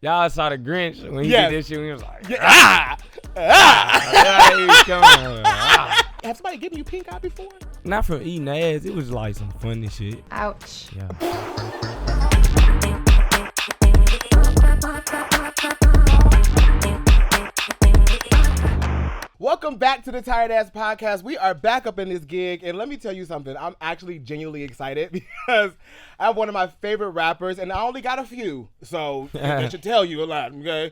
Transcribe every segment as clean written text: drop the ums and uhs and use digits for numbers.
Y'all saw the Grinch when he Yes. did this shit. He was like, Have somebody given you pink eye before? Not from eating ass. It was like some funny shit. Ouch. Yeah. Welcome back to the Tired Ass Podcast. We are back up in this gig, and let me tell you something. I'm actually genuinely excited because I have one of my favorite rappers, and I only got a few, so that should tell you a lot, okay?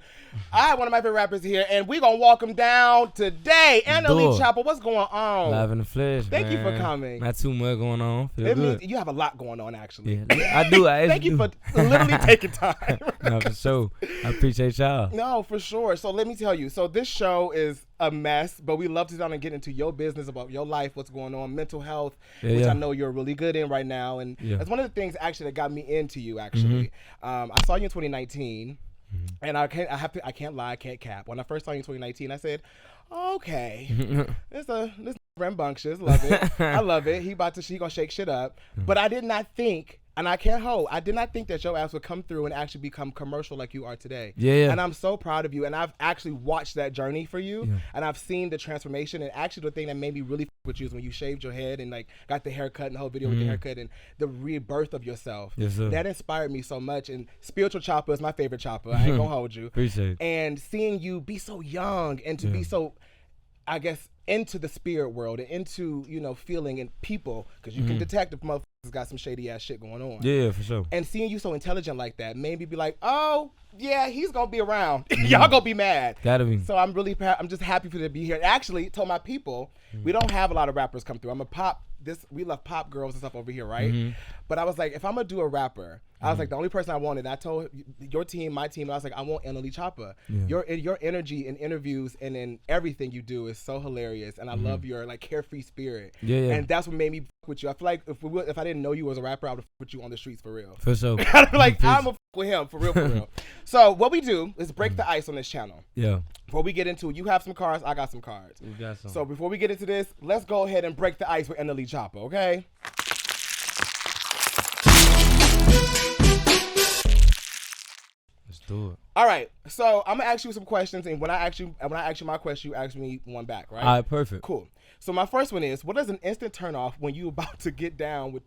I have one of my favorite rappers here, and we're going to walk him down today. NLE CHOPPA, what's going on? Live in the flesh, Thank you man. for coming. Not too much going on. Feel It good. means you have a lot going on, actually. Yeah, I do. Thank you for literally taking time. No, for sure. I appreciate y'all. No, for sure. So let me tell you. So this show is a mess, but we love to sit down and get into your business about your life, what's going on, mental health, which I know you're really good in right now. And it's one of the things actually that got me into you, actually. I saw you in 2019, and I can't lie, I can't cap. When I first saw you in 2019, I said, okay, this rambunctious, love it. I love it. He gonna shake shit up. But I did not think, and I can't hold, I did not think that your ass would come through and actually become commercial like you are today. Yeah. And I'm so proud of you. And I've actually watched that journey for you. And I've seen the transformation. And actually the thing that made me really f with you is when you shaved your head and like got the haircut and the whole video with the haircut and the rebirth of yourself. Yes, sir. That inspired me so much. And Spiritual CHOPPA is my favorite CHOPPA. I ain't gonna hold you. Appreciate it. And seeing you be so young and to be so, I guess, into the spirit world and into, you know, feeling and people, because you can detect if motherfuckers got some shady ass shit going on. Yeah, for sure. And seeing you so intelligent like that made me be like, oh, yeah, he's going to be around. Y'all going to be mad. Gotta be. So I'm just happy for you to be here. Actually, told my people, we don't have a lot of rappers come through. We love pop girls and stuff over here, right? But I was like, if I'm going to do a rapper, I was like, the only person I wanted, I told your team, my team, I was like, I want NLE CHOPPA. Your energy in interviews and in everything you do is so hilarious. And I love your like carefree spirit. Yeah. And that's what made me f with you. I feel like if I didn't know you as a rapper, I would have f with you on the streets for real. For sure. I'd be like, I'm a f with him, for real, for real. So what we do is break the ice on this channel. Yeah. Before we get into it, you have some cards, I got some cards. We got some. So before we get into this, let's go ahead and break the ice with NLE CHOPPA, okay? Let's do it. All right, so I'm gonna ask you some questions, and when I ask you my question, you ask me one back, right? All right, perfect. Cool. So my first one is, what is an instant turn off when you about to get down with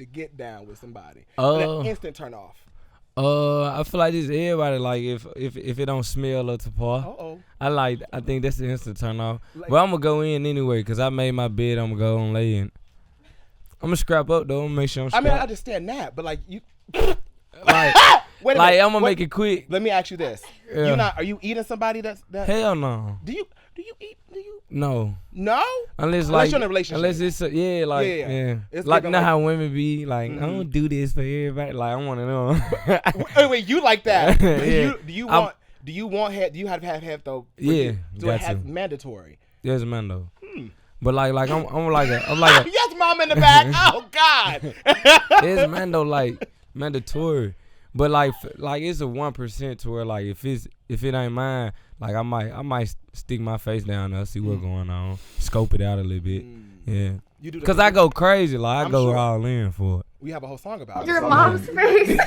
somebody? An instant turn off. I feel like this everybody like if it don't smell up to par. I think that's the instant turn off. But I'm gonna go in anyway because I made my bed. I'm gonna go and lay in. I'm gonna scrap up though. I'm gonna make sure I'm scrap. I mean, I understand that, but like you. Like, wait a like minute. I'm gonna make it quick. Let me ask you this: Are you eating somebody that? Hell no. Do you eat? No. No. Unless you're in a relationship. Unless it's It's like not how women be like. I don't do this for everybody. Like I'm one of them. Wait, you like that? Yeah. Do you have to have though? Yeah. Do it have mandatory? Yes, man though. But I'm like a yes, mom in the back. Oh God. It's man though, like mandatory. But like it's a 1% to where like if it ain't mine, like I might stick my face down there, see what's going on, scope it out a little bit. Yeah. Cause I go crazy, like I go all in for it. We have a whole song about your mom's face.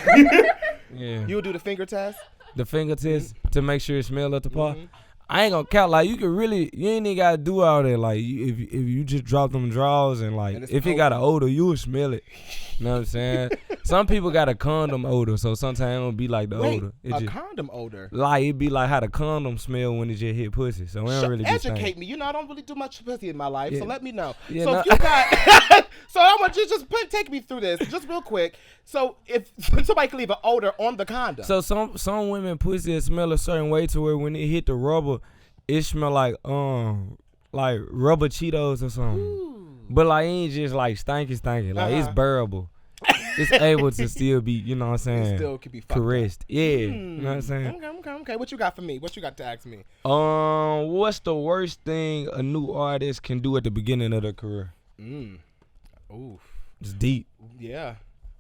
Yeah. You would do the finger test? The finger test to make sure it smell at the part. I ain't gonna count. Like you ain't even gotta do all that. Like if you just drop them draws and like if it got an odor, you will smell it. You know what I'm saying? Some people got a condom odor, so sometimes it don't be like the odor. It condom odor? Like it be like how the condom smell when it just hit pussy. So it don't really educate me. You know I don't really do much pussy in my life, so let me know. Yeah, so if you got, so I want you to just take me through this just real quick. So if somebody can leave an odor on the condom. So some women pussy smell a certain way to where when it hit the rubber, it smell like rubber Cheetos or something. Ooh. But like it ain't just like stanky. Like it's bearable. It's able to still be, you know what I'm saying? It still could be caressed. Yeah. You know what I'm saying? Okay. What you got for me? What you got to ask me? What's the worst thing a new artist can do at the beginning of their career? Oof. It's deep. Yeah.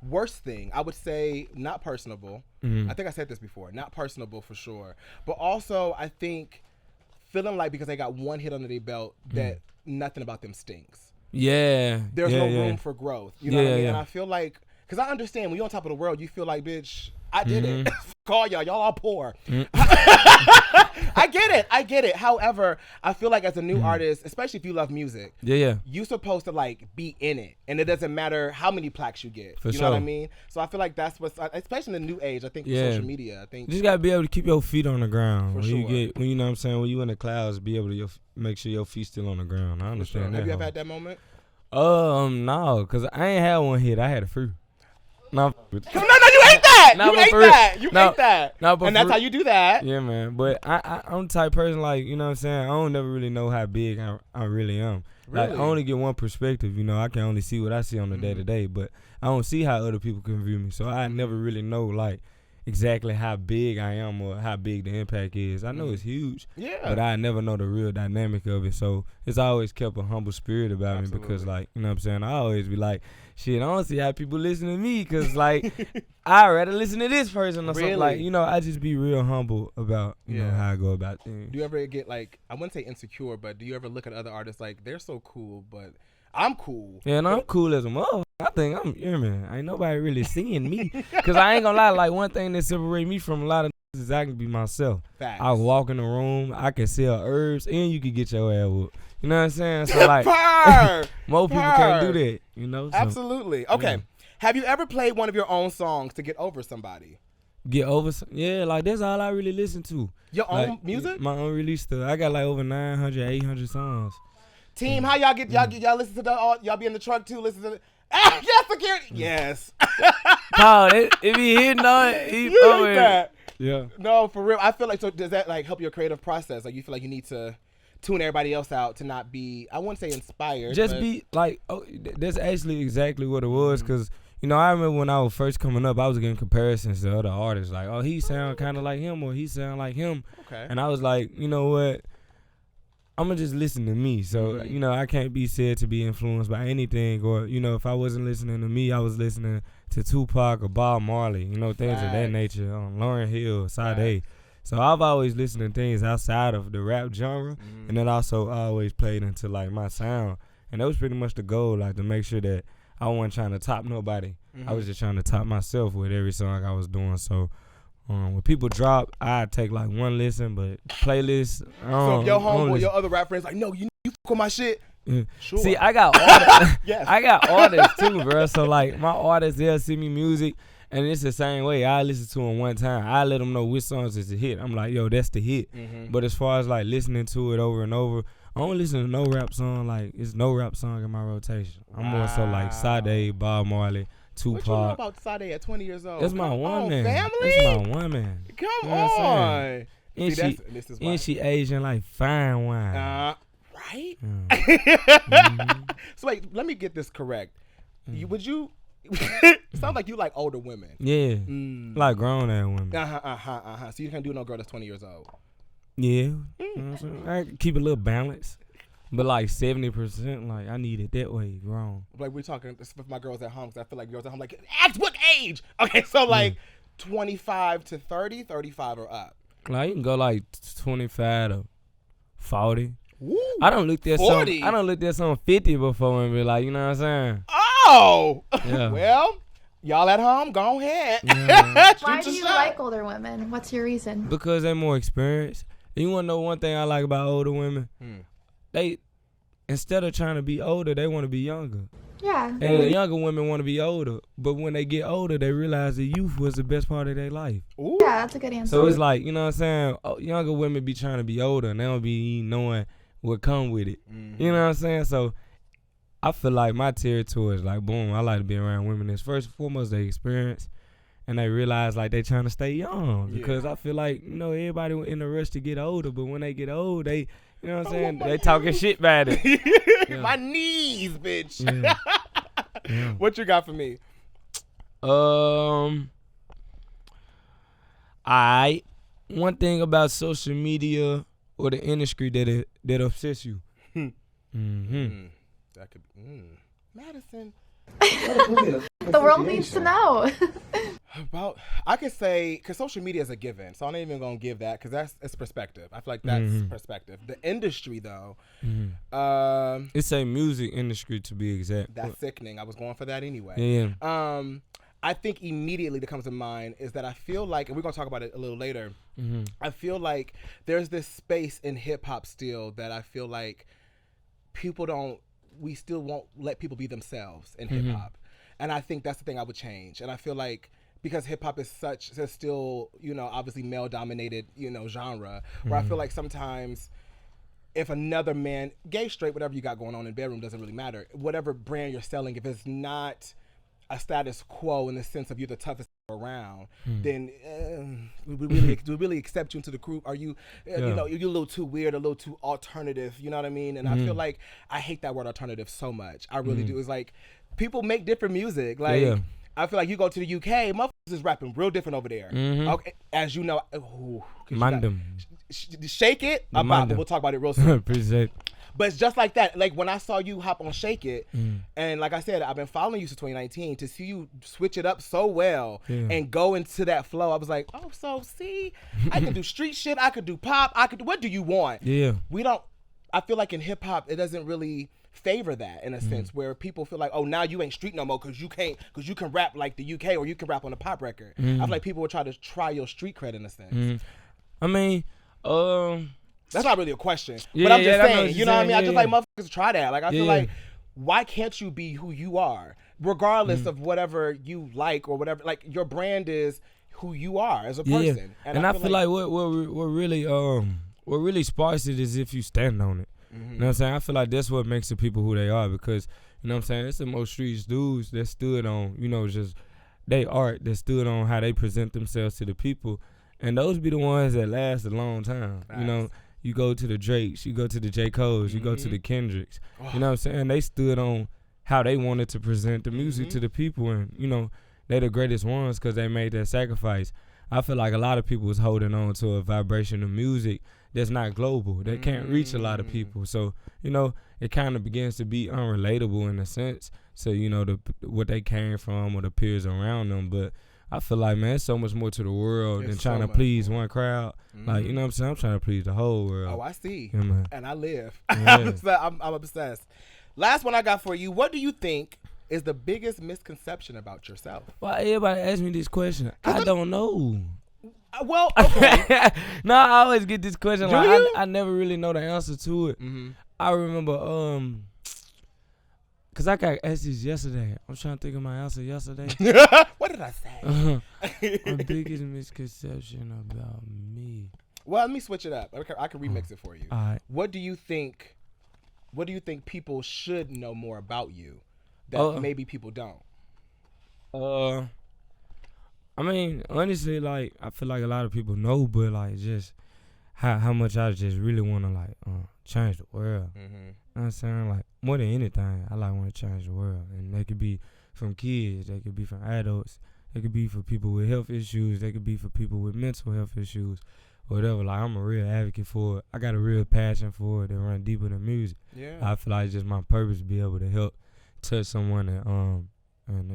Worst thing, I would say not personable. I think I said this before. Not personable for sure. But also, I think feeling like because they got one hit under their belt that nothing about them stinks. Yeah. There's no room for growth. You know what I mean? And I feel like, because I understand when you're on top of the world, you feel like, bitch, I did it. Call y'all all poor. I get it. However, I feel like as a new artist, especially if you love music, you're supposed to like be in it, and it doesn't matter how many plaques you get. You know what I mean? So I feel like that's what's, especially in the new age. I think with social media. I think you just gotta be able to keep your feet on the ground. For sure. When you know what I'm saying, when you in the clouds, be able to make sure your feet still on the ground. I understand that. Have you ever had that moment? No, cause I ain't had one hit. I had a few. No, you ate that. You ate that. And that's how you do that. Yeah, man. But I'm the type of person, like, you know what I'm saying? I don't never really know how big I really am. Really? Like, I only get one perspective, you know. I can only see what I see on the day-to-day, but I don't see how other people can view me. So I never really know, like, exactly how big I am or how big the impact is. I know it's huge, but I never know the real dynamic of it. So it's always kept a humble spirit about me because, like, you know what I'm saying? I always be like, shit, I don't see how people listen to me because, like, I'd rather listen to this person or something. Like, you know, I just be real humble about, you know, how I go about things. Do you ever get, like, I wouldn't say insecure, but do you ever look at other artists like, they're so cool, but I'm cool? Yeah, and I'm cool as a mother. I think man. Ain't nobody really seeing me. Because I ain't gonna lie, like, one thing that separates me from a lot of is I can be myself. Facts. I walk in the room, I can sell herbs, and you can get your ass whooped. You know what I'm saying? So, like, most people can't do that, you know? So, absolutely. Okay. Yeah. Have you ever played one of your own songs to get over somebody? Get over? Yeah, like, that's all I really listen to. Your own music? My own release stuff. I got, like, over 900, 800 songs. Team, how y'all get, y'all listen to y'all be in the truck, too, listen to the... yes, security. Yes. Paul, it be hitting on it. You like that. Yeah. No, for real. I feel like, so does that like help your creative process? Like you feel like you need to tune everybody else out to not be, I wouldn't say inspired. Just be like, that's actually exactly what it was. Because, you know, I remember when I was first coming up, I was getting comparisons to other artists. Like, oh, he sound kind of like him or he sound like him. Okay. And I was like, you know what? I'm going to just listen to me. So, you know, I can't be said to be influenced by anything. Or, you know, if I wasn't listening to me, I was listening to Tupac or Bob Marley, you know, things of that nature, Lauryn Hill, Sade. So I've always listened to things outside of the rap genre. And then also always played into, like, my sound. And that was pretty much the goal, like, to make sure that I wasn't trying to top nobody. I was just trying to top myself with every song I was doing. So when people drop, I take like one listen, but playlist. So if your homeboy, your other rap friends, like, no, you fuck with my shit. Sure. See, I got artists. I got artists too, bro. So like my artists, they'll send me music, and it's the same way. I listen to them one time. I let them know which songs is a hit. I'm like, yo, that's the hit. But as far as like listening to it over and over, I don't listen to no rap song. Like it's no rap song in my rotation. I'm more so like Sade, Bob Marley, Tupac. What you know about Sade at 20 years old? That's my woman. Family? That's my woman. Come on. And See, she Asian like fine wine. Right? So wait, let me get this correct. Would you sound like you like older women? Yeah. Like grown ass women. So you can't do no girl that's 20 years old. Yeah. You know what I'm saying? I keep a little balance. But like 70%, like I need it that way, grown. Like we're talking with my girls at home, because I feel like girls at home like, ask what age? Okay, so like 25 to 30, 35 or up. Like you can go like 25 to 40. Ooh, I don't look at some 50 before and be like, you know what I'm saying? Oh, yeah. Well, y'all at home, go ahead. Yeah. Why do you like older women? What's your reason? Because they're more experienced. And you want to know one thing I like about older women? They, instead of trying to be older, they want to be younger. Yeah. And the younger women want to be older. But when they get older, they realize the youth was the best part of their life. Ooh. Yeah, that's a good answer. So it's like, you know what I'm saying? Younger women be trying to be older, and they don't be knowing what come with it. You know what I'm saying? So I feel like my territory is like, boom, I like to be around women that's first and foremost they experience. And they realize like they trying to stay young. Because I feel like, you know, everybody in a rush to get older. But when they get old, they... You know what I'm saying? They talking shit about it. My knees, bitch. Yeah. What you got for me? One thing about social media or the industry that upsets you. That could be Madison. The world needs to know. I could say, because social media is a given, so I'm not even going to give that, because it's perspective. I feel like that's perspective. The industry, though. It's a music industry, to be exact. That's sickening. I was going for that anyway. Yeah. I think immediately that comes to mind is that I feel like, and we're going to talk about it a little later, I feel like there's this space in hip-hop still that I feel like we still won't let people be themselves in hip-hop. And I think that's the thing I would change. And I feel like because hip-hop is still, obviously male-dominated, genre, where I feel like sometimes if another man, gay, straight, whatever you got going on in the bedroom doesn't really matter. Whatever brand you're selling, if it's not a status quo in the sense of you're the toughest around, then we really accept you into the group. Are you, you're a little too weird, a little too alternative, you know what I mean? And I feel like I hate that word alternative so much. I really do. It's like people make different music. Like I feel like you go to the UK, motherfuckers is rapping real different over there. Okay, as you know, Shake It. We'll talk about it real soon. Appreciate it. But it's just like that. Like when I saw you hop on Shake It, and like I said, I've been following you since 2019. To see you switch it up so well and go into that flow, I was like, oh, so see, I can do street shit, I could do pop, I could do, what do you want? Yeah. I feel like in hip hop, it doesn't really favor that in a sense where people feel like, oh, now you ain't street no more because you can rap like the UK or you can rap on a pop record. I feel like people will try your street cred in a sense. I mean, that's not really a question, but I'm just saying, you know what I mean? I just like motherfuckers try that. Like I feel like, why can't you be who you are, regardless of whatever you like or whatever? Like your brand is who you are as a person. And I feel like what really sparks it is if you stand on it. You know what I'm saying? I feel like that's what makes the people who they are, because you know what I'm saying, it's the most street dudes that stood on, just they art, that stood on how they present themselves to the people, and those be the ones that last a long time. Nice. You go to the Drakes, you go to the J. Coles, you go to the Kendricks. You know what I'm saying? They stood on how they wanted to present the music to the people, and they the greatest ones because they made that sacrifice. I feel like a lot of people was holding on to a vibration of music that's not global, that can't reach a lot of people. So, it kind of begins to be unrelatable in a sense. So, what they came from or the peers around them. But I feel like, man, it's so much more to the world than trying to please one crowd. Like, you know what I'm saying? I'm trying to please the whole world. Oh, I see. Yeah, man. And I live. I'm obsessed. Last one I got for you. What do you think is the biggest misconception about yourself? Well, everybody asks me this question. I don't know. Well, okay. No, I always get this question. Do you? I never really know the answer to it. I remember, because I got asked this yesterday. I'm trying to think of my answer yesterday. What did I say? My biggest misconception about me. Well, let me switch it up. I can remix it for you. All right. What do you think people should know more about you that maybe people don't? I mean, honestly, like, I feel like a lot of people know, but, like, just how much I just really want to, like, change the world. You know what I'm saying? Like, more than anything, I, like, want to change the world. And they could be from kids. They could be from adults. They could be for people with health issues. They could be for people with mental health issues. Whatever. Like, I'm a real advocate for it. I got a real passion for it that run deeper than music. Yeah. I feel like it's just my purpose to be able to help touch someone and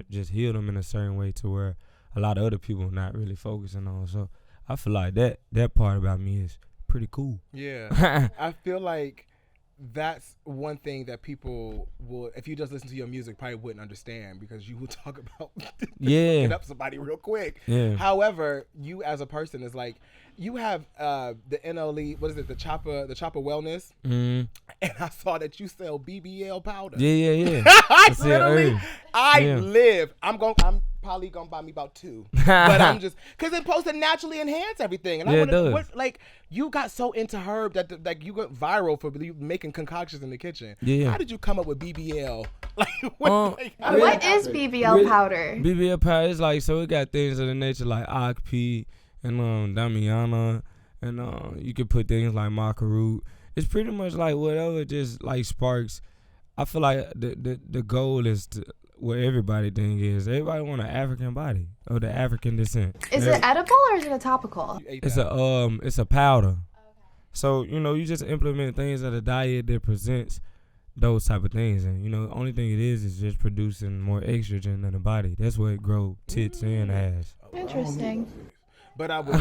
just heal them in a certain way to where a lot of other people not really focusing on. So I feel like that part about me is pretty cool. Yeah. I feel like that's one thing that people will, if you just listen to your music, probably wouldn't understand, because you will talk about fucking up somebody real quick. Yeah. However, you as a person is like, you have the NLE, what is it, the CHOPPA Wellness, and I saw that you sell BBL powder. Yeah. I live. I'm probably gonna buy me about 2, but I'm just because it's supposed to naturally enhance everything. And I wonder, like, you got so into herb that like you got viral for making concoctions in the kitchen. Yeah. How did you come up with BBL? Like, what is BBL powder? BBL powder is like, so it got things of the nature like Okp and Damiana, and you can put things like maca root. It's pretty much like whatever just like sparks. I feel like the goal is to, what everybody thing is, everybody want an African body or the African descent. Is it edible or is it a topical? It's a powder. Okay. So, you just implement things of the diet that presents those type of things, and the only thing it is just producing more estrogen in the body. That's what grow tits and ass. Interesting. But I was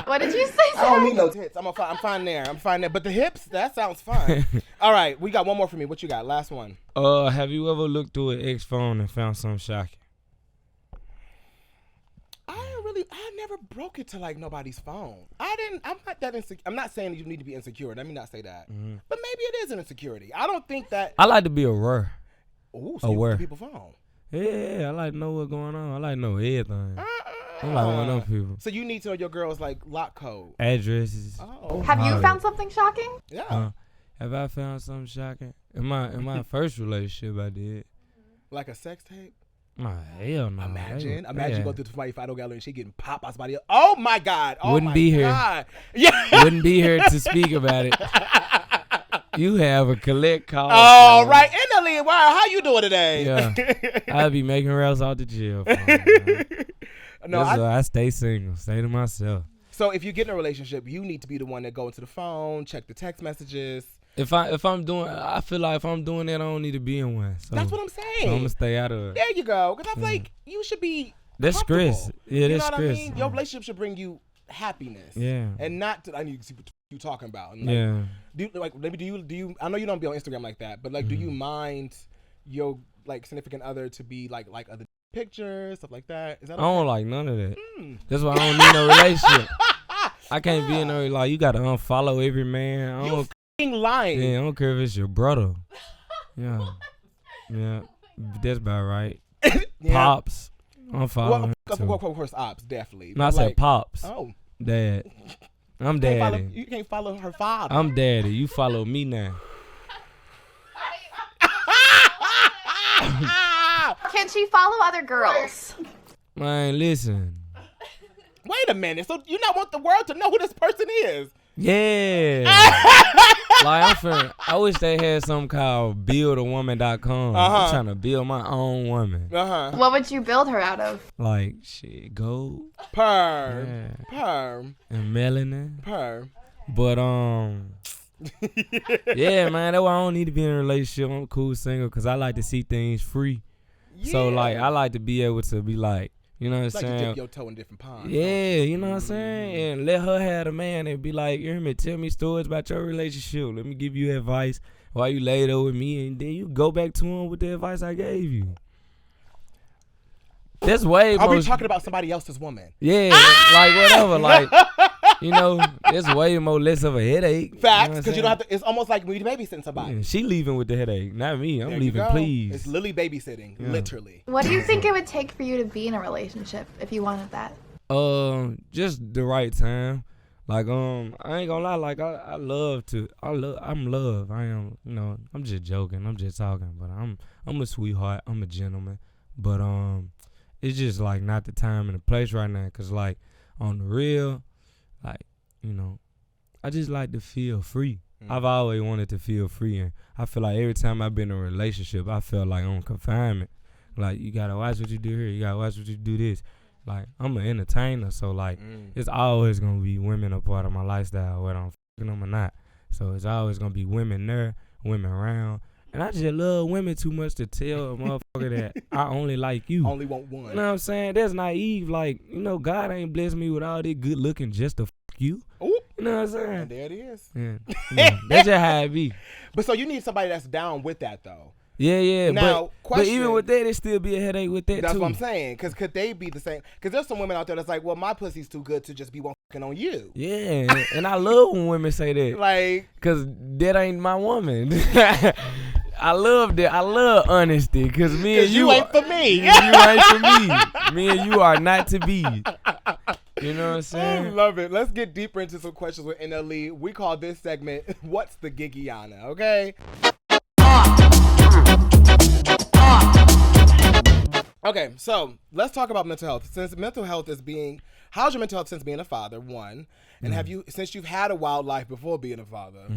What did you say? don't need no tits. I'm fine there. But the hips, that sounds fun. All right, we got one more for me. What you got? Last one. Have you ever looked through an ex phone and found something shocking? I never broke it to like nobody's phone. I'm not that insecure. I'm not saying you need to be insecure. Let me not say that. Mm-hmm. But maybe it is an insecurity. I don't think that. I like to be aware. Ooh, so aware. You people's phone. Yeah, I like to know what's going on. I like to know everything. I'm like one of them people. So you need to know your girl's like lock code, addresses. Oh. Have you found something shocking? Yeah. Have I found something shocking? In my first relationship, I did. Like a sex tape? Nah, hell no. Imagine you go through the somebody's photo gallery and she getting popped by somebody else. Oh my God. Oh Wouldn't my be God. here. Yeah. Wouldn't be here to speak about it. You have a collect call. Oh, so. Right. NLE, wow, how you doing today? Yeah. I'll be making rounds out the jail. No, I stay single. Stay to myself. So if you get in a relationship, you need to be the one that go into the phone, check the text messages. I feel like if I'm doing that, I don't need to be in one. So, that's what I'm saying. So I'm gonna stay out of it. There you go. Because I feel like you should be That's stress. Yeah, that's stress. You know what I mean? Your relationship should bring you happiness. Yeah. And not I need to see what you talking about. And yeah. Do you I know you don't be on Instagram like that, but like do you mind your like significant other to be like other pictures, stuff like that? Is that okay? I don't like none of that. That's why I don't need no relationship. I can't be in there like you gotta unfollow every man. You lying. Yeah, I don't care if it's your brother. Yeah. Yeah. That's about right. Yeah. Pops. Unfollow him too. Of course, ops, definitely. No, I said pops. Oh. Dad. I'm daddy. You can't follow her father. I'm daddy. You follow me now. Can she follow other girls? Man, listen. Wait a minute. So you not want the world to know who this person is? Yeah. Like I wish they had something called buildawoman.com. I'm trying to build my own woman. What would you build her out of? Like shit, gold, perm, and melanin, perm. But yeah, man, that's why I don't need to be in a relationship. I'm cool single because I like to see things free. Yeah. So like I like to be able to be like, you know what I'm saying? Like to dip your toe in different ponds. Yeah, you know what I'm saying? And let her have a man and be like, you hear me, tell me stories about your relationship. Let me give you advice while you laid over with me, and then you go back to him with the advice I gave you. That's way Are we talking about somebody else's woman? Yeah, like whatever. Like, you know, it's way less of a headache. Facts, because you don't have to, it's almost like we babysitting somebody. Yeah, she leaving with the headache, not me. I'm leaving, please. It's Lily babysitting, literally. What do you think it would take for you to be in a relationship if you wanted that? Just the right time. Like, I ain't gonna lie, like, I'm love. I am, you know, I'm just joking. I'm just talking, but I'm a sweetheart. I'm a gentleman. But, it's just, like, not the time and the place right now. Because, like, on the real, like, you know, I just like to feel free. I've always wanted to feel free. And I feel like every time I've been in a relationship, I felt like on confinement. Like, you got to watch what you do here. You got to watch what you do this. Like, I'm an entertainer. So, like, it's always going to be women a part of my lifestyle, whether I'm fucking them or not. So, it's always going to be women there, women around. And I just love women too much to tell a motherfucker that I only like you. Only want one. You know what I'm saying? That's naive. Like, you know, God ain't blessed me with all this good looking just to fuck you. Ooh. You know what I'm saying? And there it is. Yeah. That's just how it be. But so you need somebody that's down with that, though. Yeah. Now, but even with that, it still be a headache with that, that's too. That's what I'm saying. Because could they be the same? Because there's some women out there that's like, well, my pussy's too good to just be one fucking on you. Yeah. And I love when women say that. Like. Because that ain't my woman. I love that. I love honesty because me and you ain't for me. You ain't for me. Me and you are not to be. You know what I'm saying? I love it. Let's get deeper into some questions with NLE. We call this segment, What's the Gigiana? Okay? Okay, so let's talk about mental health. Since mental health is how's your mental health since being a father, one? And since you've had a wild life before being a father,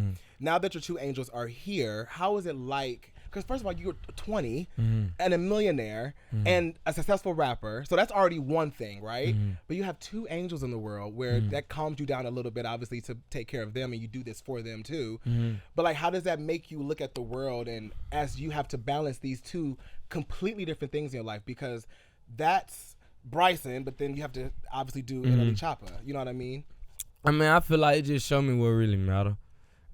now that your two angels are here, how is it like? Because first of all, you're 20 and a millionaire and a successful rapper. So that's already one thing, right? But you have two angels in the world where that calms you down a little bit, obviously, to take care of them, and you do this for them too. But like, how does that make you look at the world, and as you have to balance these two completely different things in your life? Because that's Bryson, but then you have to obviously do NLE CHOPPA. You know what I mean? I mean, I feel like it just showed me what really matter,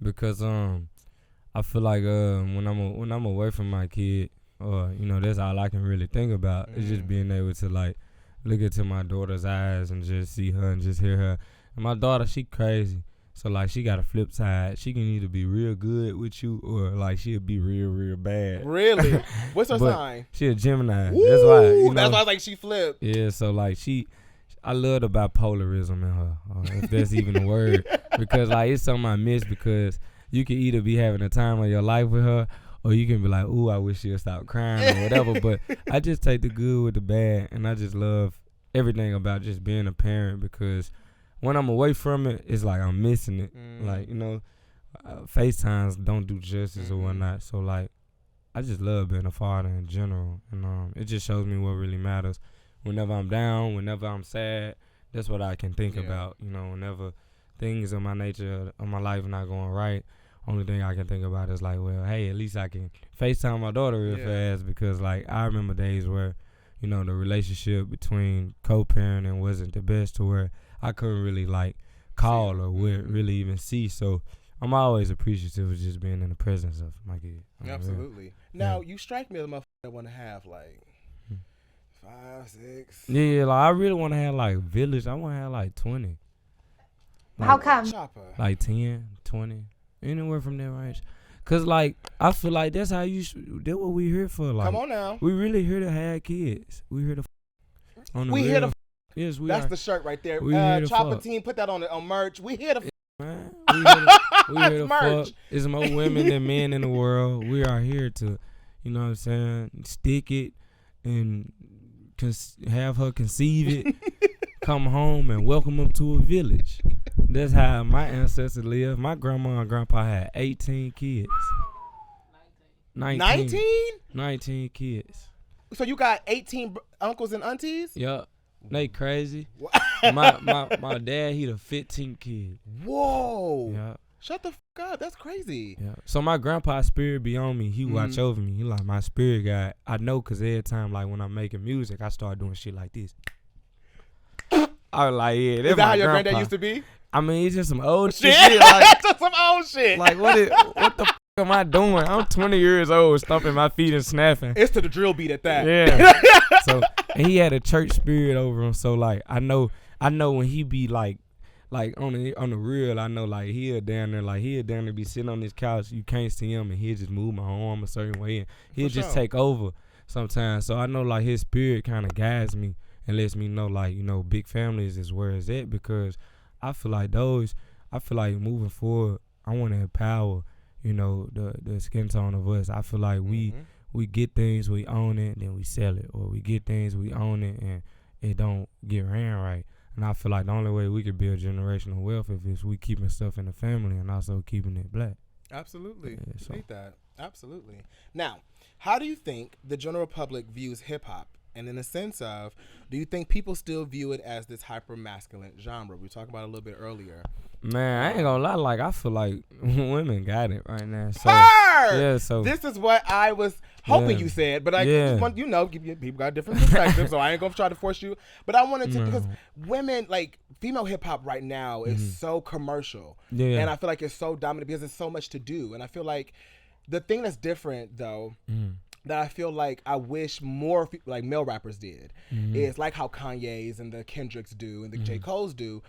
because I feel like when I'm away from my kid, or that's all I can really think about. It's just being able to like look into my daughter's eyes and just see her and just hear her. And my daughter, she crazy, so like she got a flip side. She can either be real good with you, or like she'll be real bad. Really? What's her sign? She a Gemini. Ooh, that's why. That's why I was like she flipped. Yeah, so like I love the bipolarism in her, if that's even a word, because like it's something I miss, because you can either be having a time of your life with her, or you can be like, ooh, I wish she'd stop crying or whatever. But I just take the good with the bad, and I just love everything about just being a parent, because when I'm away from it, it's like I'm missing it. Like, FaceTimes don't do justice or whatnot. So like, I just love being a father in general, and it just shows me what really matters. Whenever I'm down, whenever I'm sad, that's what I can think about. Whenever things in my nature of my life are not going right, only thing I can think about is like, well, hey, at least I can FaceTime my daughter real fast, because like I remember days where, the relationship between co-parenting wasn't the best, to where I couldn't really like call or really even see. So I'm always appreciative of just being in the presence of my kid. Absolutely. Now you strike me as a motherfucker that want to have like 5, 6. Yeah, like I really want to have like village. I want to have like 20. Like, how come? CHOPPA. Like 10, 20, anywhere from that range. Cause like I feel like that's how that's what we here for. Like, come on now. We really here to have kids. We here to on the we real. here to yes, we that's are. the shirt right there. We here to CHOPPA fuck. team, put that on merch. We here to Man, we here to merch. fuck. There's more women than men in the world. We are here to, what I'm saying, stick it and have her conceive it, come home and welcome them to a village. That's how my ancestors lived. My grandma and grandpa had 18 kids. 19? 19 kids. So you got 18 uncles and aunties? Yup. They crazy. my dad, he the 15th kid. Whoa. Yeah. Shut the fuck up. That's crazy. Yeah. So my grandpa's spirit be on me. He watch over me. He like my spirit guy. I know, because every time like when I'm making music, I start doing shit like this. I was like, yeah. Is that how your granddad used to be? I mean, it's just some old shit. Like, just some old shit. Like what the f*** am I doing? I'm 20 years old, stomping my feet and snapping. It's to the drill beat at that. Yeah. So, and he had a church spirit over him. So like, I know when he be like on the real, I know like he'll down there be sitting on this couch. You can't see him, and he'll just move my arm a certain way, and he'll just take over sometimes. So I know like his spirit kind of guides me and lets me know like, big families is where it's at, because I feel like moving forward, I want to empower, the skin tone of us. I feel like we get things, we own it, then we sell it, or we get things, we own it, and it don't get ran right. And I feel like the only way we could build generational wealth is we keeping stuff in the family and also keeping it black. Absolutely. Yeah, so. Need that. Absolutely. Now, how do you think the general public views hip-hop? And in the sense of, do you think people still view it as this hyper-masculine genre? We talked about it a little bit earlier. Man, I ain't gonna lie. Like, I feel like women got it right now. So, yeah, so this is what I was hoping you said, but I just want, people got different perspectives, so I ain't gonna try to force you. But I wanted to, because women, like, female hip-hop right now is so commercial. Yeah. And I feel like it's so dominant because there's so much to do. And I feel like the thing that's different, though, that I feel like I wish more like male rappers did is like how Kanye's and the Kendricks do and the J. Cole's do,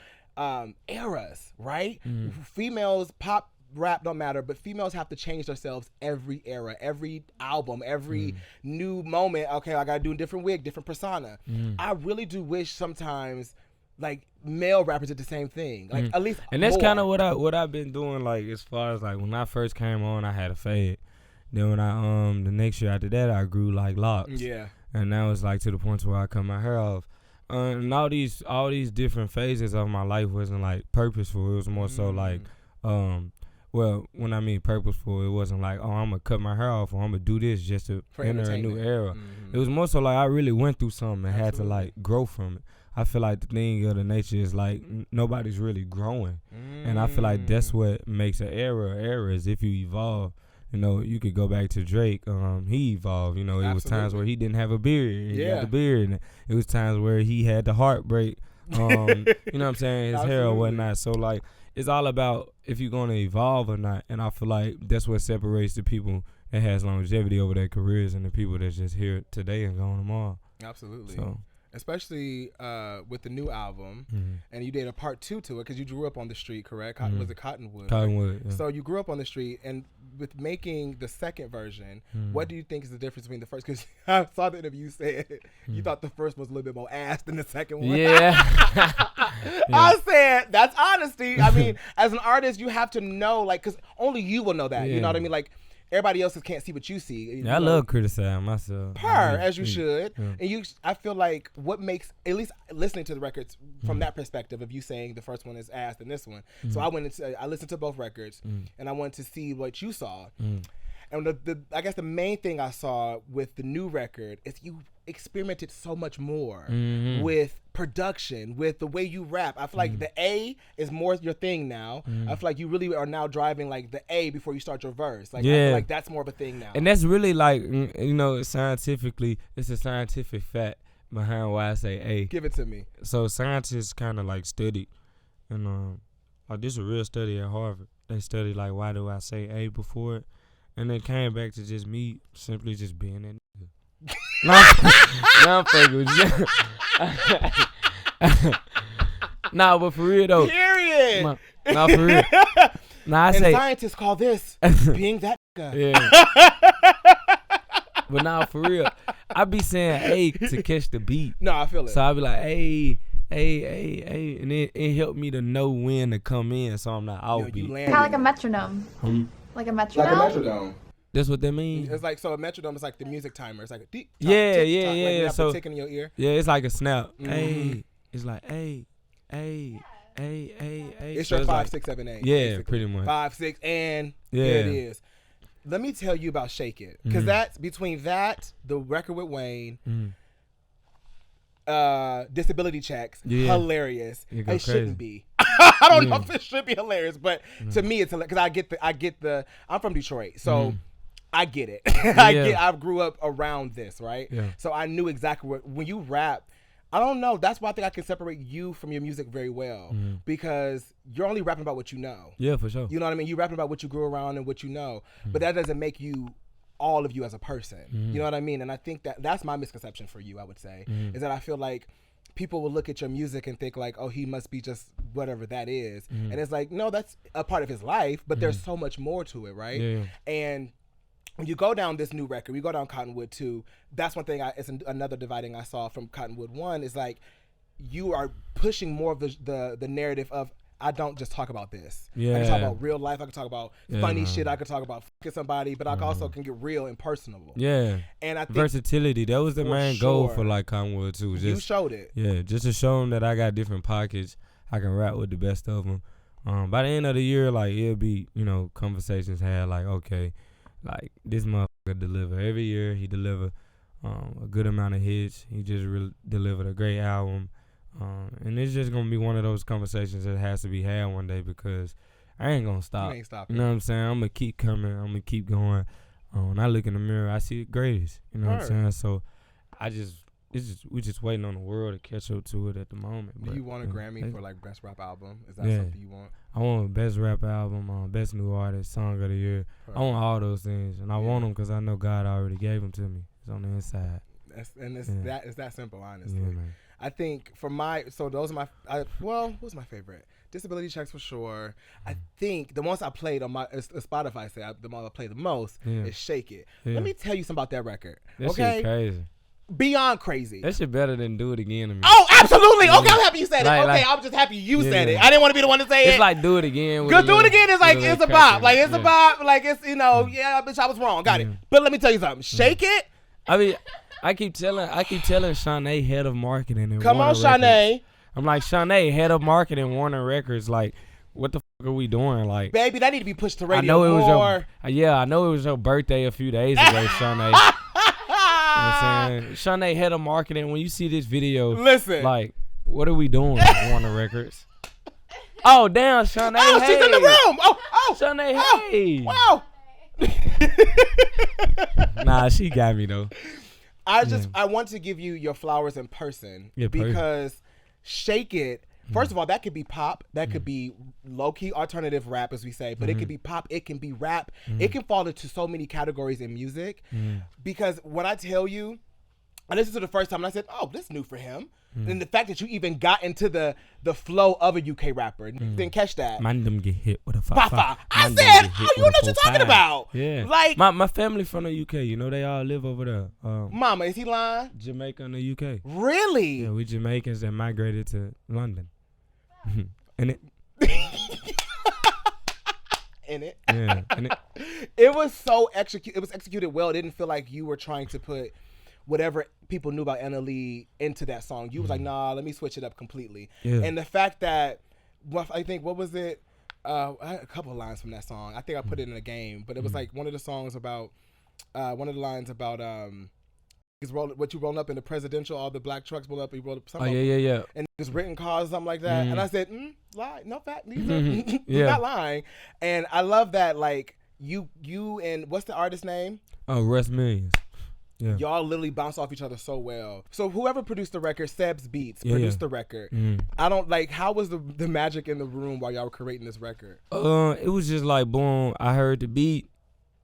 eras, right? Females, pop, rap don't matter, but females have to change themselves every era, every album, every new moment. Okay, I gotta do a different wig, different persona. I really do wish sometimes like male rappers did the same thing, like at least. And that's kind of what I've been doing. Like as far as like when I first came on, I had a fade. Then when I the next year after that, I grew like locks. Yeah. And now it's like to the point where I cut my hair off. And all these different phases of my life wasn't like purposeful. It was more so like, well, when I mean purposeful, it wasn't like, oh, I'm gonna cut my hair off or I'm gonna do this just to enter a new era. It was more so like I really went through something and had to like grow from it. I feel like the thing of the nature is like nobody's really growing, and I feel like that's what makes an era is if you evolve. You could go back to Drake. He evolved. It was times where he didn't have a beard. He got the beard. And it was times where he had the heartbreak You know what I'm saying? His hair or Absolutely. whatnot. So like, it's all about if you're going to evolve or not. And I feel like that's what separates the people that has longevity over their careers and the people that's just here today and gone tomorrow. Absolutely. So. Especially with the new album, and you did a part 2 to it because you grew up on the street, correct? Was it Cottonwood? Cottonwood. Yeah. So you grew up on the street, and with making the second version, what do you think is the difference between the first? Because I saw the interview, you said you thought the first was a little bit more ass than the second one. Yeah. I said that's honesty. I mean, as an artist, you have to know, like, because only you will know that. You know what I mean? Like, everybody else can't see what you see. I love criticizing myself. As you should. And I feel like what makes, at least listening to the records from that perspective of you saying the first one is ass than this one. So I listened to both records and I wanted to see what you saw. And I guess the main thing I saw with the new record is you experimented so much more with production, with the way you rap. I feel like the A is more your thing now. I feel like you really are now driving like the A before you start your verse. Like I feel like that's more of a thing now. And that's really like, you know, scientifically, it's a scientific fact behind why I say A. Give it to me. So scientists kind of like studied, and like this is a real study at Harvard. They studied like why do I say A before it, and it came back to just me simply just being that nigga. I'm fucking with you. Nah, but for real though. Period. Nah, for real. Nah, I say scientists call this being that nigga. Yeah. But nah, for real. I be saying A to catch the beat. No, I feel it. So I be like, A, and it helped me to know when to come in, so I'm not out beat. Kind of like a metronome. Like a metronome. Like a metronome. That's what that means. It's like, so a metronome is like the music timer. It's like a tick, tock, yeah. Like you have so the tick in your ear. Yeah, it's like a snap. A, it's like A. It's so your 5, like, 6, 7, 8. Yeah, basically. pretty much. 5, 6, and there it is. Let me tell you about Shake It, because that's between that, the record with Wayne, disability checks, hilarious. It shouldn't be. I don't know if it should be hilarious, but to me it's hilarious because I get the. I'm from Detroit, so I get it. I grew up around this, right? Yeah. So I knew exactly what when you rap. I don't know. That's why I think I can separate you from your music very well because you're only rapping about what you know. Yeah, for sure. You know what I mean? You're rapping about what you grew around and what you know, but that doesn't make you all of you as a person. You know what I mean? And I think that's my misconception for you, I would say, is that I feel like people will look at your music and think like, oh, he must be just whatever that is. And it's like, no, that's a part of his life, but there's so much more to it, right? Yeah. And when you go down this new record, we go down Cottonwood 2, that's one thing, it's another dividing I saw from Cottonwood 1 is like, you are pushing more of the narrative of, I don't just talk about this. Yeah. I can talk about real life. I can talk about funny shit. I can talk about fucking somebody, but I also can get real and personable. Yeah. And I think versatility, that was the main goal for like Cottonwood 2. Just, you showed it. Yeah, just to show them that I got different pockets. I can rap with the best of them. By the end of the year, like, it'll be, conversations had like, okay, like, this motherfucker deliver. Every year he deliver a good amount of hits. He just delivered a great album. And it's just going to be one of those conversations that has to be had one day because I ain't going to stop. You ain't stopping. You know what I'm saying? I'm going to keep coming. I'm going to keep going. When I look in the mirror, I see the greatest. You know what I'm saying? So we just waiting on the world to catch up to it at the moment. Do you want a Grammy for like best rap album? Is that something you want? I want best rap album, best new artist, song of the year. I want all those things, and I want them because I know God already gave them to me. It's on the inside. It's that simple, honestly. Yeah, I think those are what's my favorite? Disability checks for sure. I think the ones I played on my Spotify the one I play the most is Shake It. Yeah. Let me tell you something about that record. That shit crazy. Beyond crazy. That shit better than Do It Again to me. Oh, absolutely. Yeah. Okay, I'm happy you said it. Okay, I'm just happy you said it. I didn't want to be the one to say it. It's like Do It Again. Do It Again is like, it's a bop. Like, it's a bop. Like, it's, bitch, I was wrong. Got it. But let me tell you something. Shake It. I mean, I keep telling Shanae, head of marketing and Come on, Shanae. I'm like, Shanae, head of marketing, Warner Records. Like, what the fuck are we doing? Like, baby, that need to be pushed to radio more. I know it was your birthday a few days ago, Shanae. You know what I'm saying? Shanae, head of marketing, when you see this video, listen, like, what are we doing, Warner Records? Oh, damn, Shanae, hey. She's in the room. Oh. Shanae, hey. Wow. Nah, she got me, though. I want to give you your flowers in person because shake it. First of all, that could be pop. That could be low-key alternative rap, as we say. But it could be pop. It can be rap. It can fall into so many categories in music. Because when I tell you, and this is the first time, and I said, oh, this is new for him. And the fact that you even got into the flow of a UK rapper. Didn't catch that. Man, them get hit with a fa. I said, oh, you know what you're talking about. Yeah. Like, my family from the UK, you know, they all live over there. Mama, is he lying? Jamaica and the UK. Really? Yeah, we Jamaicans that migrated to London. In it. In it. Yeah, in it. It was so it was executed well. It didn't feel like you were trying to put whatever people knew about NLE into that song. You was like, nah, let me switch it up completely. Yeah. And the fact that, I think, what was it? I had a couple of lines from that song. I think I put it in a game, but it was like one of the songs about, one of the lines about, what you rolling up in the presidential, all the black trucks roll up, you roll up something. Oh, yeah. And just written cars, something like that. And I said, lie, no fact, you're not lying. And I love that, like, you and what's the artist's name? Oh, Russ Millions. Yeah. Y'all literally bounce off each other so well. So whoever produced the record, Seb's Beats, produced the record. I don't like, how was the magic in the room while y'all were creating this record? It was just like, boom, I heard the beat,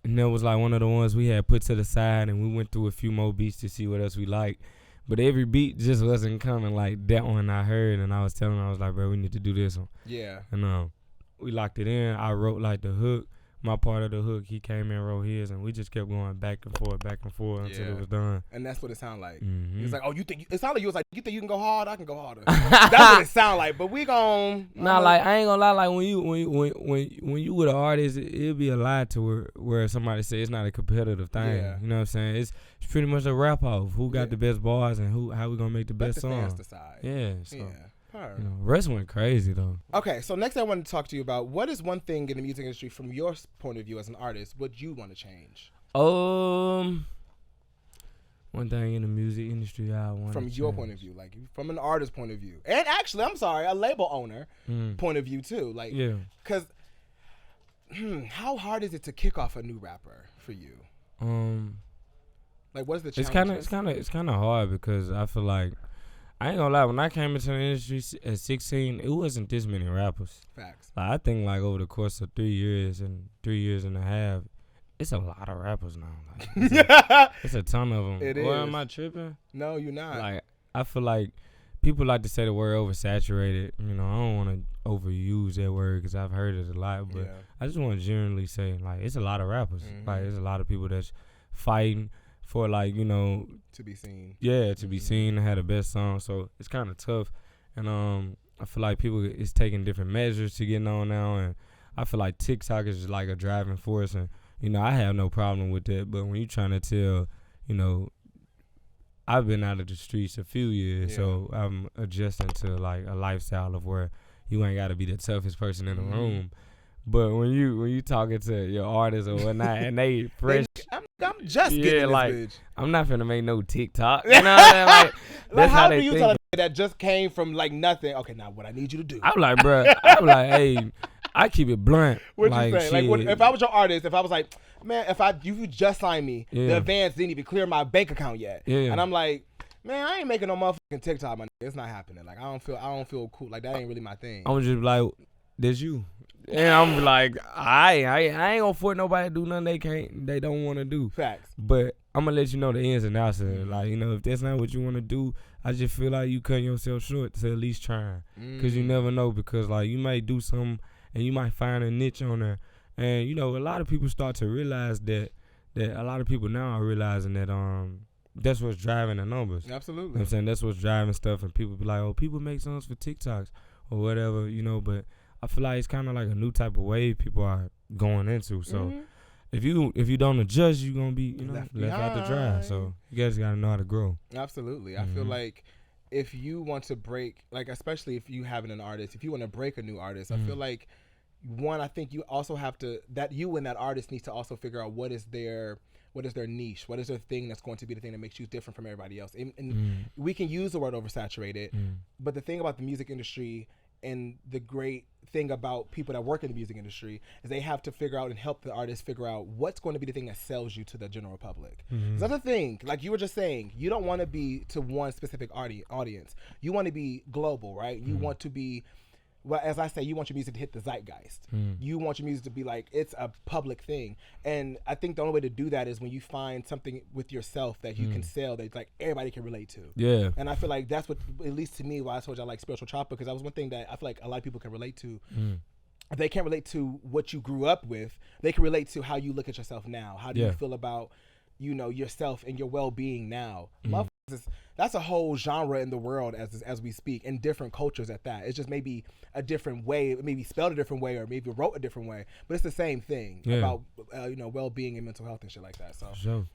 and that was like one of the ones we had put to the side, and we went through a few more beats to see what else we liked. But every beat just wasn't coming like that one I heard, and I was telling him, I was like, bro, we need to do this one. Yeah. And we locked it in. I wrote like the hook. My part of the hook, he came in, wrote his, and we just kept going back and forth until it was done. And that's what it sounded like. It's like, oh, it sounded like you was like, you think you can go hard? I can go harder. That's what it sounded like. But we gon' like I ain't gonna lie, like when you with an artist, it'll be a lie to where somebody say it's not a competitive thing. Yeah. You know what I'm saying? It's pretty much a rap off. Who got the best bars and how we gonna make the best song? Fans decide. Yeah. So. Yeah. You know, rest went crazy though. Okay, so next I want to talk to you about what is one thing in the music industry from your point of view as an artist would you want to change? One thing in the music industry I want from your point of view, like from an artist point of view, and actually I'm sorry, a label owner point of view too, like because how hard is it to kick off a new rapper for you? Like what's the challenge? It's kind of hard because I feel like. I ain't gonna lie, when I came into the industry at 16, it wasn't this many rappers. Facts. Like, I think like over the course of 3 years and a half, it's a lot of rappers now. Like, it's a ton of them. It is. Am I tripping? No, you're not. Like, I feel like people like to say the word oversaturated. You know, I don't want to overuse that word because I've heard it a lot. But I just want to generally say, like, it's a lot of rappers. Like, there's a lot of people that's fighting for, like, you know, to be seen. Yeah, to be seen and have the best song. So it's kind of tough. And I feel like people is taking different measures to get on now. And I feel like TikTok is just like a driving force. And, you know, I have no problem with that. But when you're trying to tell, you know, I've been out of the streets a few years. So I'm adjusting to, like, a lifestyle of where you ain't got to be the toughest person in the room. But when you talking to your artists or whatnot and they fresh, I'm just getting like, this bitch. I'm not finna make no TikTok. You know what I'm saying? Like how do you tell a that just came from like nothing? Okay, now what I need you to do? I'm like, bro. I'm like, hey, I keep it blunt. What you saying? Like, if I was your artist, if I was like, man, you just signed me, the advance didn't even clear my bank account yet, and I'm like, man, I ain't making no motherfucking TikTok, my nigga. It's not happening. Like, I don't feel cool. Like, that ain't really my thing. I'm just like, there's you. And I'm like, I ain't gonna force nobody to do nothing they don't want to do. Facts. But I'm gonna let you know the ins and outs of it. Like, you know, if that's not what you want to do, I just feel like you cutting yourself short to at least trying. Because you never know. Because, like, you might do something and you might find a niche on there. And, you know, a lot of people start to realize that a lot of people now are realizing that that's what's driving the numbers. Absolutely. You know what I'm saying? That's what's driving stuff. And people be like, oh, people make songs for TikToks or whatever, you know, but I feel like it's kind of like a new type of wave people are going into. So if you don't adjust, you're going to be, you know, left out to dry. So you guys got to know how to grow. Absolutely. I feel like if you want to break, like especially if you having an artist, if you want to break a new artist, I feel like, one, I think you also have to, that you and that artist needs to also figure out what is their niche, what is their thing that's going to be the thing that makes you different from everybody else. And we can use the word oversaturated, but the thing about the music industry, and the great thing about people that work in the music industry is they have to figure out and help the artists figure out what's going to be the thing that sells you to the general public. That's the thing. Like you were just saying, you don't want to be to one specific audience. You want to be global, right? You want to be, well, as I say, you want your music to hit the zeitgeist. You want your music to be like, it's a public thing. And I think the only way to do that is when you find something with yourself that you can sell that like everybody can relate to. Yeah. And I feel like that's what, at least to me, why I told you I like Spiritual Choppa, because that was one thing that I feel like a lot of people can relate to. If they can't relate to what you grew up with, they can relate to how you look at yourself now. How do you feel about, you know, yourself and your well-being now? That's a whole genre in the world as we speak, in different cultures at that. It's just maybe a different way, maybe spelled a different way, or maybe wrote a different way, but it's the same thing about you know, well-being and mental health and shit like that. So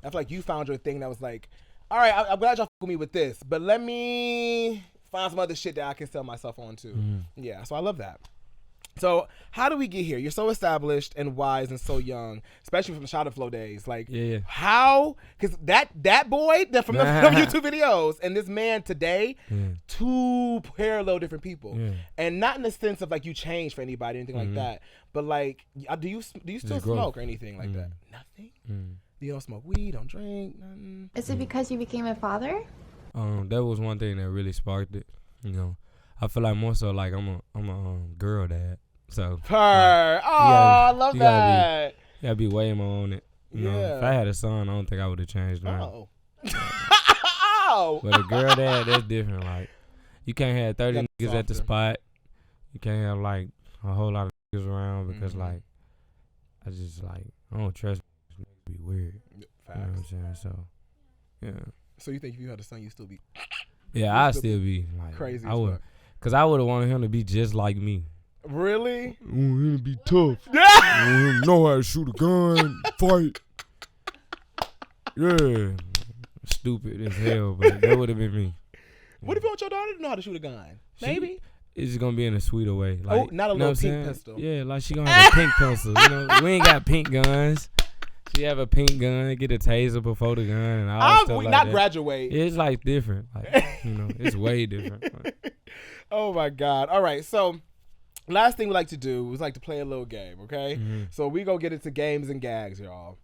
I feel like you found your thing that was like, all right, I'm glad y'all fuck with me with this, but let me find some other shit that I can sell myself on to. Yeah, so I love that. So how do we get here? You're so established and wise and so young, especially from the Shot of Flow days. Like, how? Because that boy from the YouTube videos and this man today, two parallel different people, and not in the sense of like you change for anybody, anything like that. But like, do you still smoke or anything like that? Nothing. You don't smoke weed, don't drink, nothing. Is it because you became a father? That was one thing that really sparked it. You know, I feel like more so like I'm a girl dad. So I love that. You gotta be way more on it. You know, if I had a son, I don't think I would have changed around. But a girl dad, that's different. Like, you can't have 30 niggas at the spot. You can't have like a whole lot of niggas around because like I just like I don't trust niggas. Be weird. Facts. You know what I'm saying? So yeah. So you think if you had a son, you still be? Yeah, I'd still be like crazy. I would, cause I would have wanted him to be just like me. Really? I want him to be tough. I want him to know how to shoot a gun, fight. Yeah. Stupid as hell, but that would have been me. What if you want your daughter to know how to shoot a gun? Maybe. It's gonna be in a sweeter way. Like, not a little pink pistol. Yeah, like she gonna have a pink pencil. You know, we ain't got pink guns. She have a pink gun, get a taser before the gun, and all stuff like that. Graduate. It's like different. Like, you know, it's way different. Oh my God! All right, so last thing we like to do is like to play a little game. Okay, so we go get into games and gags, y'all.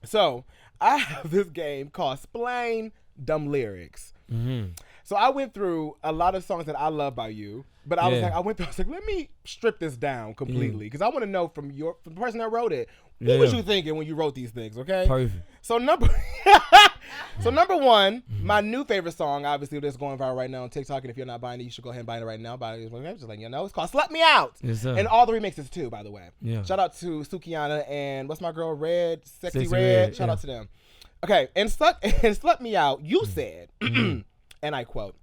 So I have this game called Splain Dumb Lyrics. So I went through a lot of songs that I love by you, but I was like, let me strip this down completely because I want to know from the person that wrote it, what was you thinking when you wrote these things? Okay, perfect. So number one, my new favorite song, obviously that's going viral right now on TikTok, and if you're not buying it, you should go ahead and buy it right now. Buy it, just letting you know. It's called "Slut Me Out," and all the remixes too, by the way. Yeah. Shout out to Sukiana and what's my girl Red, Sexy Red. Shout out to them. Okay, and Slut Me Out, you said, and I quote,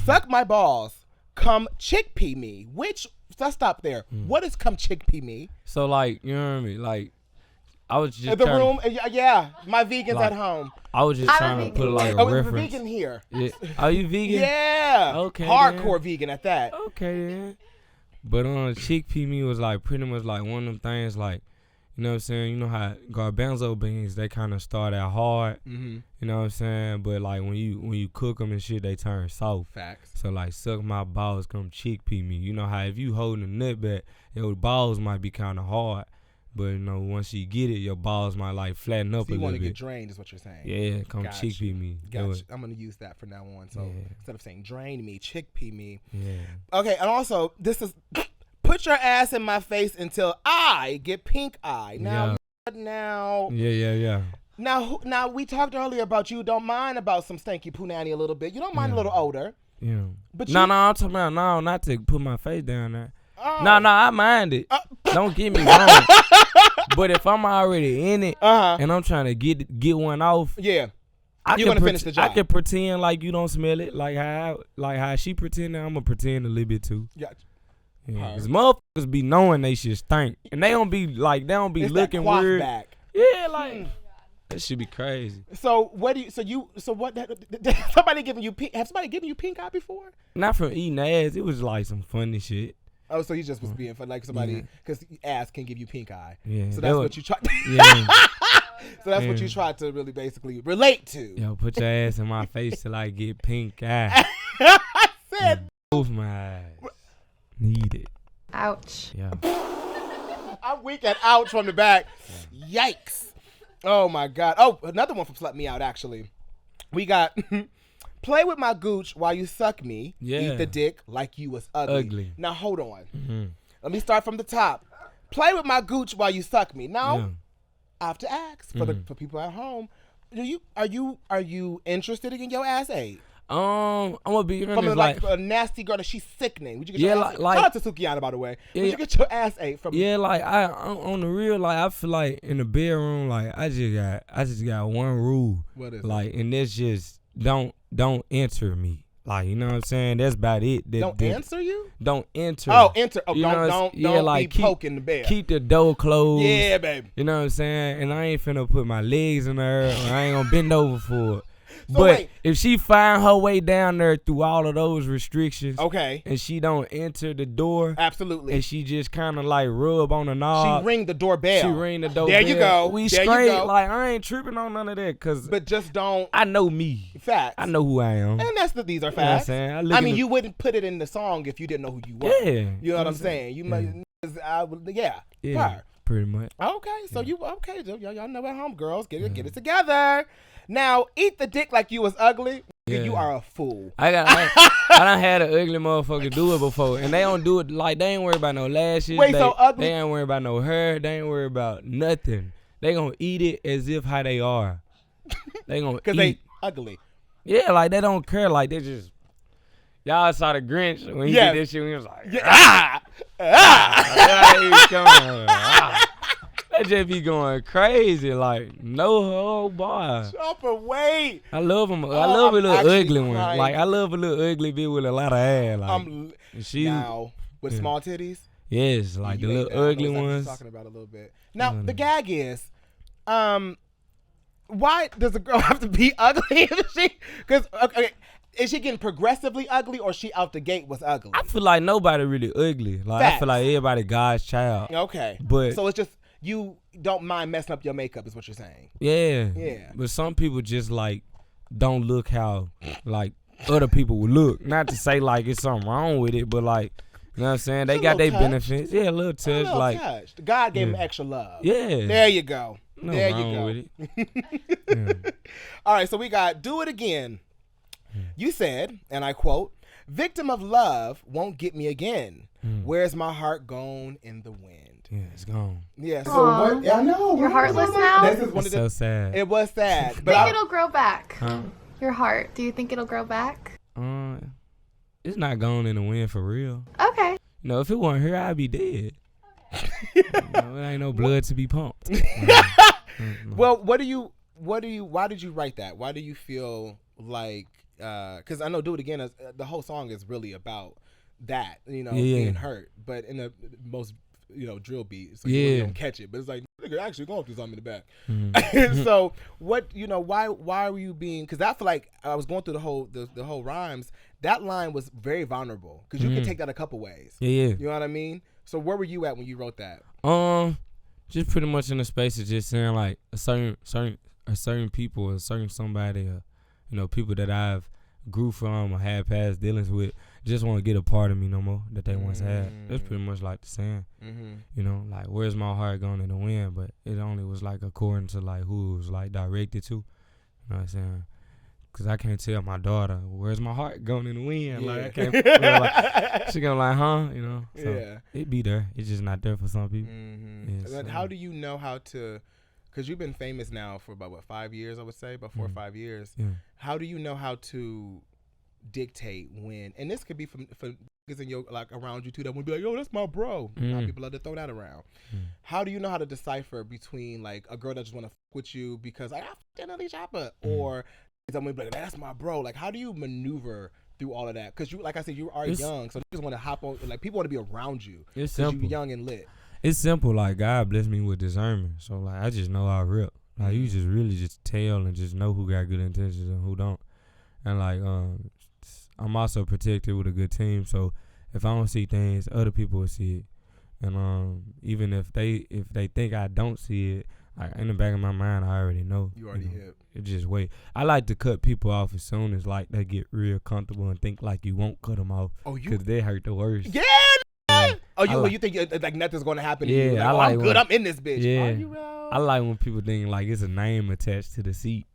"Suck my balls, come chickpea me." Which, let's stop there. What is come chickpea me? So like, you know what I mean? Like, I was just in the room. Yeah, my vegans like, at home. I was just trying to put like a reference. Vegan here. Yeah. Are you vegan? Yeah. Okay. Hardcore vegan at that. Okay then. But chickpea me was like pretty much like one of them things like, you know what I'm saying? You know how garbanzo beans, they kind of start out hard. You know what I'm saying? But like when you cook them and shit, they turn soft. Facts. So like suck my balls, come chickpea me. You know how if you holding a nut back, your balls might be kind of hard. But you know, once you get it, your balls might like flatten up a little bit. You want to get drained is what you're saying. Yeah, come chickpea me. Gotcha. I'm going to use that from now on. So instead of saying drain me, chickpea me. Yeah. Okay, and also, this is... Put your ass in my face until I get pink eye. Now. Yeah. Now we talked earlier about you don't mind about some stanky punani a little bit. You don't mind a little older. Yeah. But I'm talking about not to put my face down there. Oh. No, I mind it. Don't get me wrong. But if I'm already in it and I'm trying to get one off, you're gonna finish the job. I can pretend like you don't smell it, like how she pretending. I'm gonna pretend a little bit too. Gotcha. Yeah, cause motherfuckers be knowing they shit stink, and they don't be looking weird. Back. Yeah, like that should be crazy. So what? Somebody giving you pink? Have somebody given you pink eye before? Not from eating ass. It was like some funny shit. Oh, so you just was being fun, like somebody because ass can give you pink eye. Yeah. So that's what you try. So that's what you tried to really basically relate to. Yo, put your ass in my face till I get pink eye. I said. Both my eyes. Need it. Ouch. Yeah. I'm weak at ouch from the back. Yikes. Oh, my God. Oh, another one from Slut Me Out, actually. We got... Play with my gooch while you suck me. Yeah. Eat the dick like you was ugly. Now, hold on. Mm-hmm. Let me start from the top. Play with my gooch while you suck me. Now, I have to ask for people at home. Are you interested in getting your ass ate? I'm gonna be honest, from like a nasty girl that she's sickening. Would you get your ass ate? Like, shout out to Sukiana, by the way. Would you get your ass ate from? Yeah, like I'm on the real, like I feel like in the bedroom, like I just got one rule. What is like, and that's just don't enter me. Like, you know what I'm saying? That's about it. Don't answer you? Don't enter. Oh, enter. Oh, you don't like, be poking the bed. Keep the door closed. Yeah, baby. You know what I'm saying? And I ain't finna put my legs in her, or I ain't gonna bend over for it. So but wait. if she find her way down there through all of those restrictions, okay, and she don't enter the door, absolutely, and she just kind of like rub on the knob, she ring the doorbell. She ring the doorbell. There you go. We there straight. You go. Like I ain't tripping on none of that, but just don't. I know me. Facts. I know who I am. And these are facts. You know what I'm saying? I mean, you wouldn't put it in the song if you didn't know who you were. Yeah. You know what I'm saying? You might. Yeah. Pretty much. Okay, so y'all know at home, girls, get it together. Now, eat the dick like you was ugly. Yeah. You are a fool. I done had an ugly motherfucker do it before, and they don't do it like they ain't worried about no lashes. Wait, so ugly? They ain't worried about no hair. They ain't worried about nothing. They gonna eat it as if how they are. They gonna because they ugly. Yeah, like they don't care. Like they just. Y'all saw the Grinch when he did this shit. When he was like, That just be going crazy, like no whole boy. CHOPPA, wait. I love him. I love a little ugly one. Like I love a little ugly bitch with a lot of ass. Like she now with small titties. Yes, like the little ugly ones. Talking about a little bit. Now the gag is, why does a girl have to be ugly? Because is she getting progressively ugly, or she out the gate was ugly? I feel like nobody really ugly. Like I feel like everybody God's child. Okay, but so it's just. You don't mind messing up your makeup is what you're saying. Yeah. But some people just like don't look how like other people would look. Not to say like it's something wrong with it, but like, you know what I'm saying? They got their benefits. Yeah, a little touch. A little like touch. God gave him extra love. Yeah. There you go. No there wrong you go. With it. All right, so we got Do It Again. You said, and I quote, "Victim of love won't get me again. Where's my heart gone in the wind?" Yeah, it's gone. Yeah, so what? I know. You're heartless now? It's so sad. It was sad. But think it'll grow back. Huh? Your heart. Do you think it'll grow back? It's not gone in the wind for real. Okay. No, if it weren't here, I'd be dead. There ain't no blood to be pumped. Well, why did you write that? Why do you feel like, because I know Do It Again, the whole song is really about that, being hurt, but in the most, drill beat, so you don't catch it, but it's like, nigga, actually going through something in the back. Mm-hmm. So what, why were you being, because I feel like I was going through the whole rhymes, that line was very vulnerable, because you can take that a couple ways. Yeah. You know what I mean? So where were you at when you wrote that? Just pretty much in the space of just saying like a certain people, a certain somebody, people that I've grew from or had past dealings with, just want to get a part of me no more that they once had. That's pretty much like the saying. Like where's my heart going in the wind? But it only was like according to like who it was like directed to. You know what I'm saying? Because I can't tell my daughter where's my heart going in the wind. Yeah. Like I can't. She gonna like, huh? So yeah. It be there. It's just not there for some people. And how do you know how to? Because you've been famous now for about 5 years, I would say, about 4 or 5 years. Yeah. How do you know how to dictate when? And this could be for niggas in your like around you too that would be like, yo, that's my bro. A lot of people love to throw that around. How do you know how to decipher between like a girl that just want to fuck with you because like I NLE CHOPPA or someone be like, that's my bro? Like, how do you maneuver through all of that? Because you, like I said, you are young, so you just want to hop on. Like people want to be around you. It's simple. You're young and lit. It's simple. Like God blessed me with discernment, so like I just know I rip. Like you just really just tell and just know who got good intentions and who don't. And like I'm also protected with a good team, so if I don't see things, other people will see it. And even if they think I don't see it, like in the back of my mind, I already know. You already hip. It just wait. I like to cut people off as soon as like they get real comfortable and think like you won't cut them off. Oh, you? Because they hurt the worst. Yeah. Oh, you think like nothing's gonna happen to you? Yeah, like, I'm good. I'm in this bitch. Yeah. Are you real? I like when people think like it's a name attached to the seat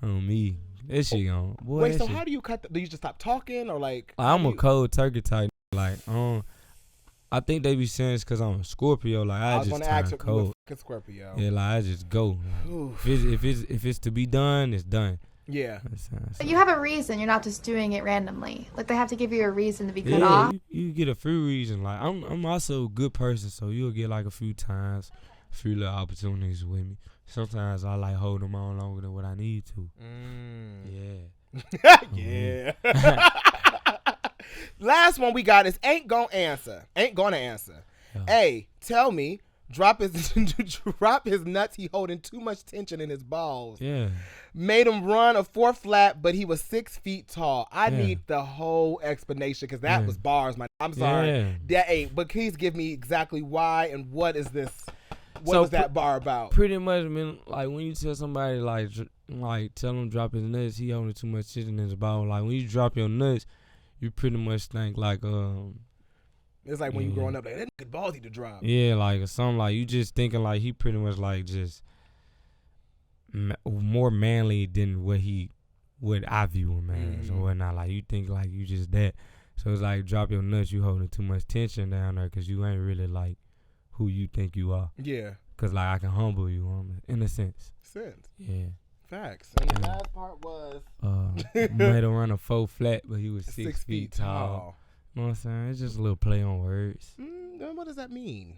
on me. That shit on. Boy, wait, so shit. how do you cut? Do you just stop talking or like? I'm a cold turkey type. Like, I think they be saying it's because I'm a Scorpio. Like, I just turn cold. Scorpio. Yeah, like I just go. If it's to be done, it's done. Yeah. But you have a reason. You're not just doing it randomly. Like they have to give you a reason to be cut off. You get a few reasons. Like I'm also a good person, so you'll get like a few times, a few little opportunities with me. Sometimes I like hold them on longer than what I need to. Yeah. Yeah. Last one we got is ain't gonna answer. A, tell me, drop his nuts. He holding too much tension in his balls. Yeah. Made him run a 4 flat, but he was 6 feet tall. I need the whole explanation because that was bars. I'm sorry. Yeah. That ain't. But please give me exactly why and what is this? What was that bar about? Pretty much, man. Like when you tell somebody like tell him drop his nuts, he holding too much tension in his ball. Like when you drop your nuts, you pretty much think like it's like when you growing up, like that nigga ballsy to drop. Yeah, like or something like you just thinking like he pretty much like just more manly than what I view him as or whatnot. Like you think like you just that. So it's like drop your nuts, you holding too much tension down there because you ain't really like who you think you are. Yeah. Because like I can humble you in a sense. Yeah. Facts. And the last part was made him run a 4 flat, but he was 6 feet tall. You know what I'm saying? It's just a little play on words. What does that mean?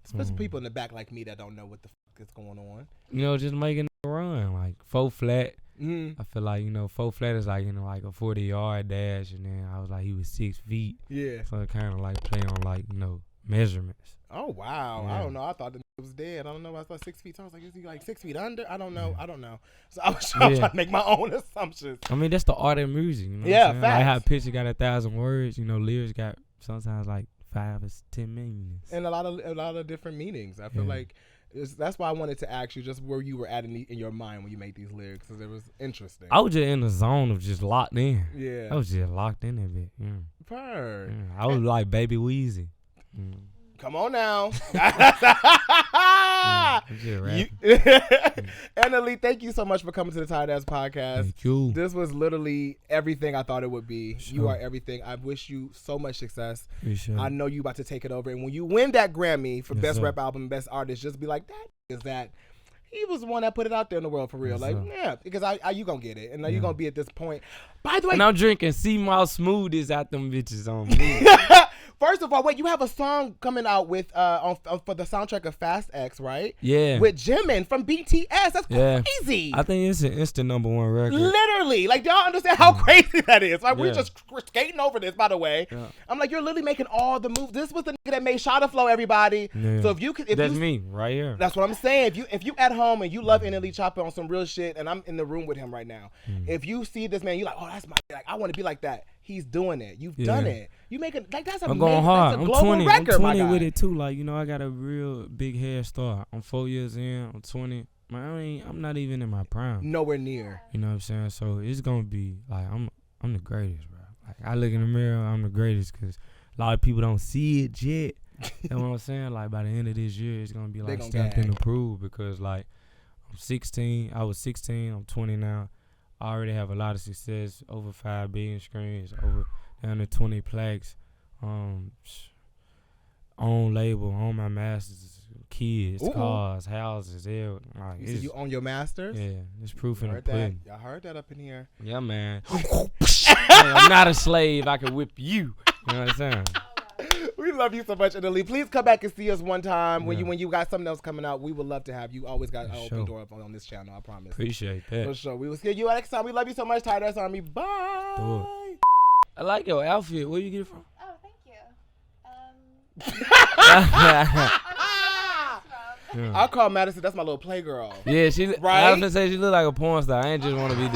Especially people in the back like me that don't know what the fuck is going on. You know, just making a run like 4 flat. I feel like 4 flat is like like a 40-yard dash, and then I was like he was 6 feet. Yeah. So it kind of like play on like measurements. Oh wow! Yeah. I don't know. I thought the nigga was dead. I don't know. I thought 6 feet tall. I was like, is he like 6 feet under? I don't know. So I was trying to make my own assumptions. I mean, that's the art of music. You know yeah, facts. Like how picture got 1,000 words. Lyrics got sometimes like 5 or 10 meanings. And a lot of different meanings. I feel like that's why I wanted to ask you just where you were at in your mind when you made these lyrics, because it was interesting. I was just in the zone of just locked in. Yeah. I was just locked in that bit. Yeah. Purr. Yeah. I was like Baby Weezy. Come on now. NLE, thank you so much for coming to the Tired Ass Podcast. Thank you. This was literally everything I thought it would be. Sure. You are everything. I wish you so much success. Appreciate I know you about to take it over. And when you win that Grammy for Best Rap Album, Best Artist, just be like, that he was the one that put it out there in the world for real. Because you gonna get it. And now you gonna be at this point. By the way. And I'm drinking Sea-Moss Smoothies out them bitches on me. First of all, wait, you have a song coming out with for the soundtrack of Fast X, right? Yeah. With Jimin from BTS. That's crazy. I think it's an instant #1 record. Literally. Like, do y'all understand how crazy that is? Like, we're just skating over this, by the way. Yeah. I'm like, you're literally making all the moves. This was the nigga that made Shotta Flow, everybody. Yeah. So that's me right here. That's what I'm saying. If you at home and you love NLE CHOPPA on some real shit, and I'm in the room with him right now, if you see this man, you're like, oh, that's my, like, I want to be like that. He's doing it. You've done it. You make it like that's amazing. I'm going hard. That's a global I'm 20. record, I'm 20 my guy. with it too. Like I got a real big head start. I'm 4 years in. I'm 20. I'm not even in my prime. Nowhere near. You know what I'm saying? So it's gonna be like I'm the greatest, bro. Like I look in the mirror, I'm the greatest because a lot of people don't see it yet. You know what I'm saying? Like by the end of this year, it's gonna be like stamped and approved because like I'm 16. I was 16. I'm 20 now. I already have a lot of success, over 5 billion screens, over down to 20 plaques, own label, own my masters, kids, cars, houses, everything. Like, you said you own your masters? Yeah, it's proof in the pudding. Y'all heard that up in here. Yeah, man. I'm not a slave. I can whip you. You know what I'm saying? We love you so much, NLE. Please come back and see us one time when you got something else coming out. We would love to have you. Always got an open door up on this channel. I promise. Appreciate that. For sure. We will see you next time. We love you so much, Tired Ass Army. Bye. I like your outfit. Where you get it from? Oh, thank you. I'll call Madison. That's my little playgirl. Yeah, right? I was gonna say she look like a porn star. I ain't just want to be.